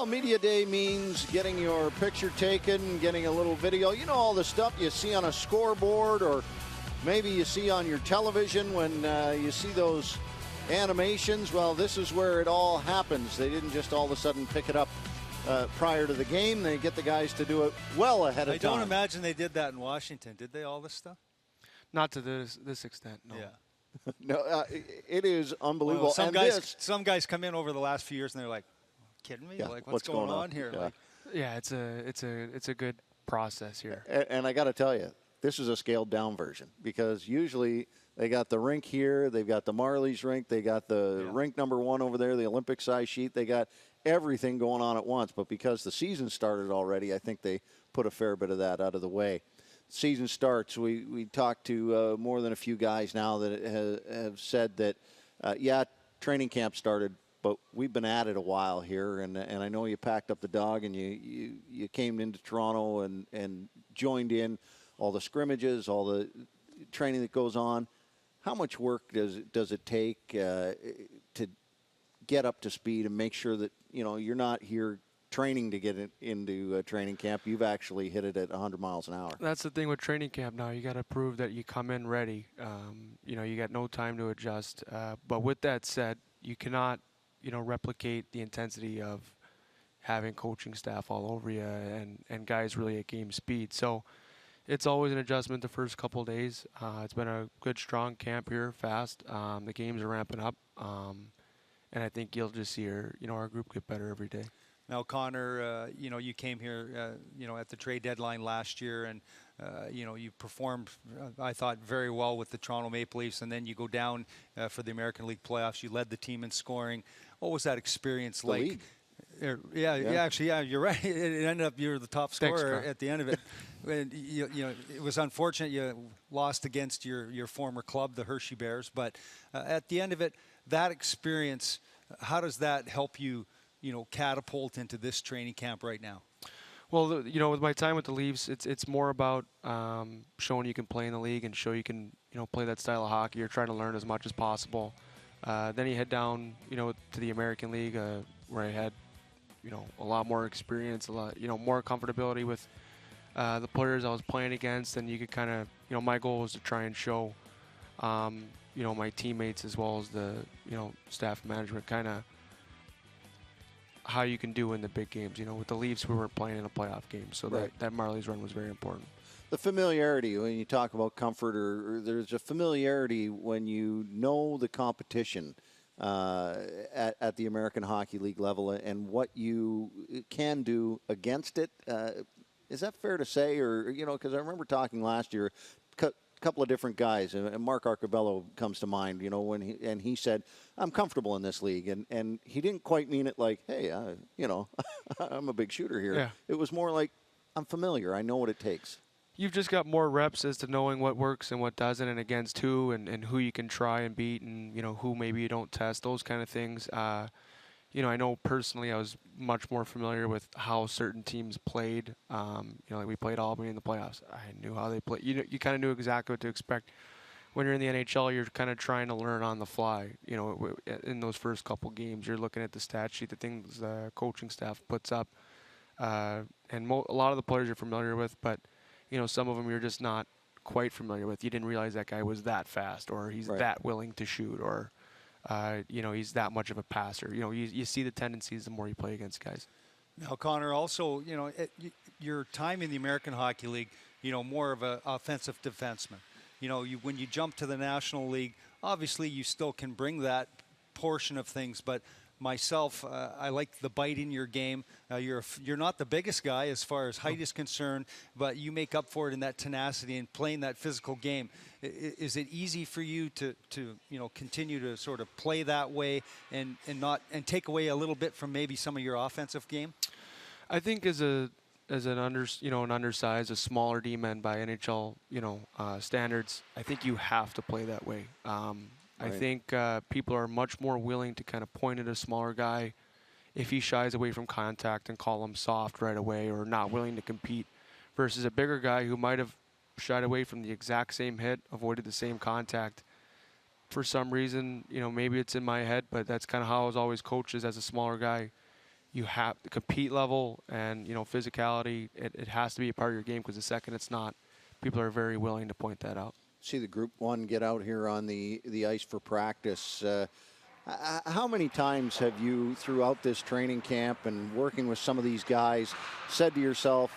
Well, media day means getting your picture taken, getting a little video. You know, all the stuff you see on a scoreboard or maybe you see on your television when you see those animations. Well, this is where it all happens. They didn't just all of a sudden pick it up prior to the game. They get the guys to do it well ahead of time. I don't imagine they did that in Washington. Did they, all this stuff? Not to this extent, no. Yeah. No, it is unbelievable. Well, some guys come in over the last few years and they're like, kidding me? Yeah, like, what's going on here? Yeah. Like, yeah, it's a good process here. And I got to tell you, this is a scaled down version because usually they got the rink here, they've got the Marlies rink, they got the rink number 1 over there, the Olympic size sheet, they got everything going on at once. But because the season started already, I think they put a fair bit of that out of the way. Season starts. We talked to more than a few guys now that have said that, training camp started, but we've been at it a while here, and I know you packed up the dog and you came into Toronto and joined in all the scrimmages, all the training that goes on. How much work does it take to get up to speed and make sure that you're not here training to get it into training camp? You've actually hit it at 100 miles an hour. That's the thing with training camp now. You got to prove that you come in ready. You got no time to adjust. But with that said, you cannot replicate the intensity of having coaching staff all over you and guys really at game speed. So it's always an adjustment the first couple of days. It's been a good, strong camp here, fast. The games are ramping up. And I think you'll just see our group get better every day. Now, Connor, you came here, at the trade deadline last year, and, you performed, I thought, very well with the Toronto Maple Leafs, and then you go down for the American League playoffs. You led the team in scoring. What was that experience like? League. Yeah, you're right. It ended up you were the top scorer. Thanks, at the end of it. And, it was unfortunate you lost against your former club, the Hershey Bears, but at the end of it, that experience, how does that help you, catapult into this training camp right now? Well, with my time with the Leafs, it's more about showing you can play in the league and show you can, play that style of hockey. You're trying to learn as much as possible. Then you head down, to the American League where I had, a lot more experience, a lot, more comfortability with the players I was playing against, and you could kind of, my goal was to try and show, my teammates as well as the, staff management kind of how you can do in the big games. With the Leafs, we were playing in a playoff game, so right. that Marlies run was very important. The familiarity, when you talk about comfort, or there's a familiarity when you know the competition at the American Hockey League level and what you can do against it. Is that fair to say? Or, because I remember talking last year, couple of different guys, and Mark Arcabello comes to mind, when he said, I'm comfortable in this league. And he didn't quite mean it like, hey, I'm a big shooter here. Yeah. It was more like, I'm familiar. I know what it takes. You've just got more reps as to knowing what works and what doesn't, and against who, and who you can try and beat, and, who maybe you don't test, those kind of things. I know personally I was much more familiar with how certain teams played. Like we played Albany in the playoffs. I knew how they played. You kind of knew exactly what to expect. When you're in the NHL, you're kind of trying to learn on the fly. In those first couple games, you're looking at the stat sheet, the things the coaching staff puts up. And a lot of the players you're familiar with, but, some of them you're just not quite familiar with. You didn't realize that guy was that fast, or he's that willing to shoot, or he's that much of a passer. You see the tendencies the more you play against guys. Now, Connor, also, your time in the American Hockey League, more of an offensive defenseman. When you jump to the National League, obviously you still can bring that portion of things, but myself, I like the bite in your game. You're not the biggest guy as far as height is concerned, but you make up for it in that tenacity and playing that physical game. Is it easy for you to continue to sort of play that way and take away a little bit from maybe some of your offensive game? I think as an undersized, a smaller D-man by NHL standards, I think you have to play that way. I think people are much more willing to kind of point at a smaller guy if he shies away from contact and call him soft right away or not willing to compete, versus a bigger guy who might have shied away from the exact same hit, avoided the same contact. For some reason, maybe it's in my head, but that's kind of how I was always coached, as a smaller guy. you have the compete level and, physicality. It has to be a part of your game, because the second it's not, people are very willing to point that out. See the Group 1 get out here on the ice for practice. How many times have you, throughout this training camp and working with some of these guys, said to yourself,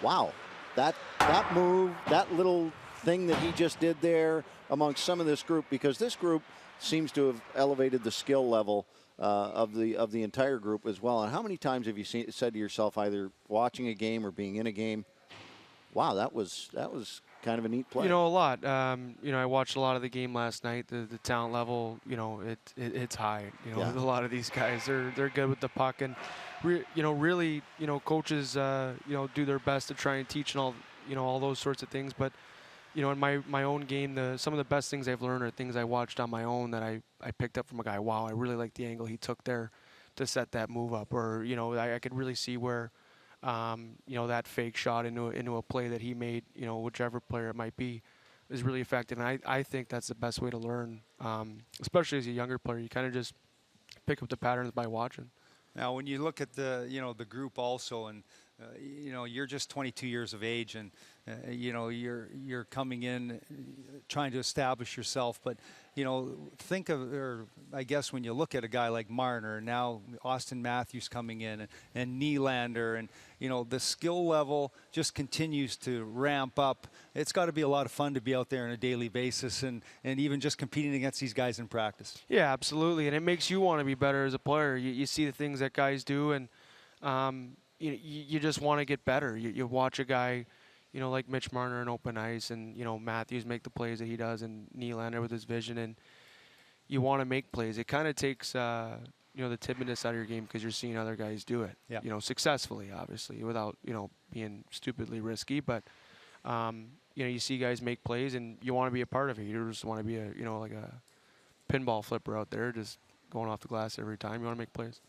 wow, that move, that little thing that he just did there amongst some of this group, because this group seems to have elevated the skill level of the entire group as well. And how many times have you said to yourself, either watching a game or being in a game, wow, that was kind of a neat play? A lot. I watched a lot of the game last night. The talent level, it's high. Yeah. A lot of these guys, they're good with the puck, and really, coaches, do their best to try and teach and all those sorts of things. But, in my own game, some of the best things I've learned are things I watched on my own that I picked up from a guy. Wow, I really like the angle he took there to set that move up, or I could really see where. That fake shot into a play that he made, whichever player it might be, is really effective. And I think that's the best way to learn, especially as a younger player. You kind of just pick up the patterns by watching. Now, when you look at the group also, and you're just 22 years of age, and you're coming in trying to establish yourself, but think of, or I guess when you look at a guy like Marner, now Austin Matthews coming in, and Nylander, and the skill level just continues to ramp up. It's got to be a lot of fun to be out there on a daily basis, and even just competing against these guys in practice. Yeah, absolutely, and it makes you want to be better as a player. You see the things that guys do, and you just want to get better. You watch a guy, like Mitch Marner in open ice, and Matthews make the plays that he does, and Nylander with his vision, and you want to make plays. It kind of takes the timidness out of your game, because you're seeing other guys do it. Yeah. Successfully, obviously, without being stupidly risky. But you see guys make plays, and you want to be a part of it. You just want to be like a pinball flipper out there, just going off the glass every time. You want to make plays.